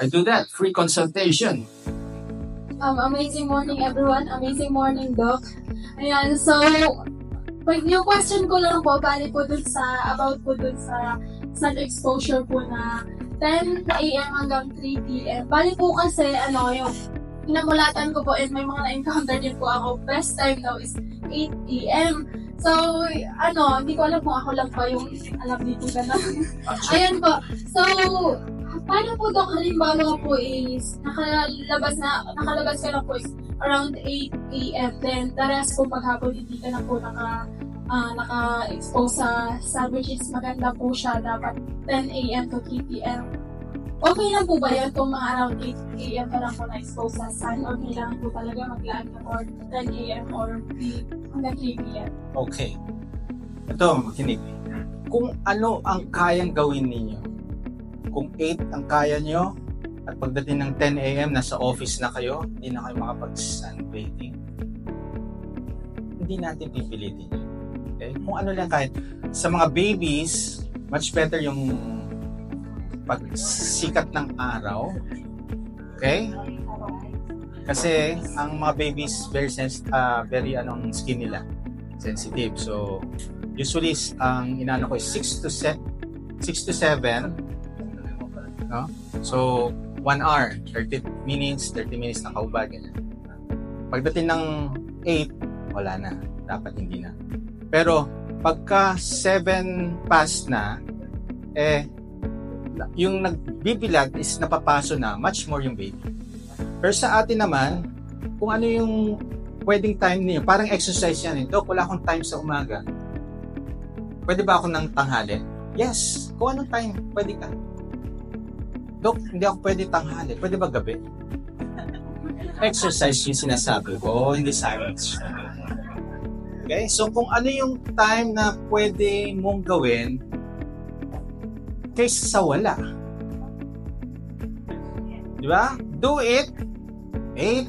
I do that. Free consultation. Amazing morning everyone. Amazing morning, Doc. Ayan, so, yung question ko lang po, bali po dun sa, about po dun sa sun exposure po na 10 a.m. hanggang 3 p.m. Bali po kasi, yung pinamulatan ko po and may mga na-encounter din po ako. Best time daw is 8 p.m. So, hindi ko alam kung ako lang pa yung alam dito gano'n. Ayan po. So, paano po Dok, halimbawa po is nakalabas ka na po is around 8 p.m. Then, the rest po maghapon hindi ka na po naka-expose sa which is maganda po siya dapat 10 a.m. to 3 p.m. Okay lang po ba yan kung mga around 8 a.m. ka lang po na-expose sa sun or kailangan po talaga maglaan ka or 10 a.m. or 3 hanggang 3 p.m.? Okay. Ito, makinig. Kung ano ang kayang gawin ninyo, kung 8 ang kaya nyo, at pagdating ng 10 a.m. nasa office na kayo, hindi na kayo makapag-sunbathing, hindi natin pipilitin yun. Okay? Kung ano lang kahit sa mga babies, much better yung pagsikat ng araw. Okay? Kasi ang mga babies very skin nila, sensitive. So usually ang inaano ko is 6 to 7, no? So 1 hour, 30 minutes nakaubad ganyan. Pagdating ng 8, wala na, dapat hindi na. Pero pagka 7 past na, yung nagbibilag is napapaso na, much more yung baby. Pero sa atin naman, kung ano yung pwedeng time niyo, parang exercise yan. Dok, wala akong time sa umaga. Pwede ba ako ng tanghali? Yes. Kung anong time, pwede ka. Dok, hindi ako pwede tanghali. Pwede ba gabi? Exercise yung sinasabi ko, hindi science. Okay? So kung ano yung time na pwede mong gawin kaysa sa wala. Di ba? Do it 8.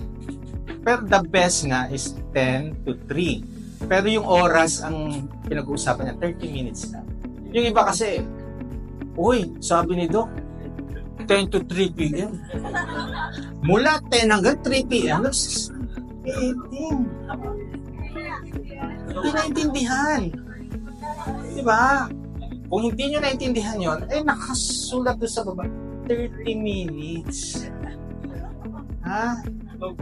Pero the best nga is 10 to 3. Pero yung oras ang pinag-uusapan niya, 30 minutes na. Yung iba kasi, uy, sabi ni Doc, 10 to 3 p.m. Mula 10 hanggang 3 p.m. 18. Hindi naintindihan. Diba? Kung hindi nyo naintindihan yun, nakasulat doon sa baba, 30 minutes. Ha? O,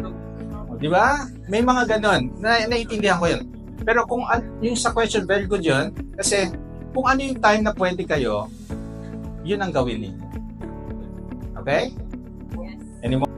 diba? May mga ganon. Naintindihan ko yun. Pero kung yung sa question, very good yun. Kasi kung ano yung time na pwede kayo, yun ang gawin ninyo. Okay? Yes. Anymore?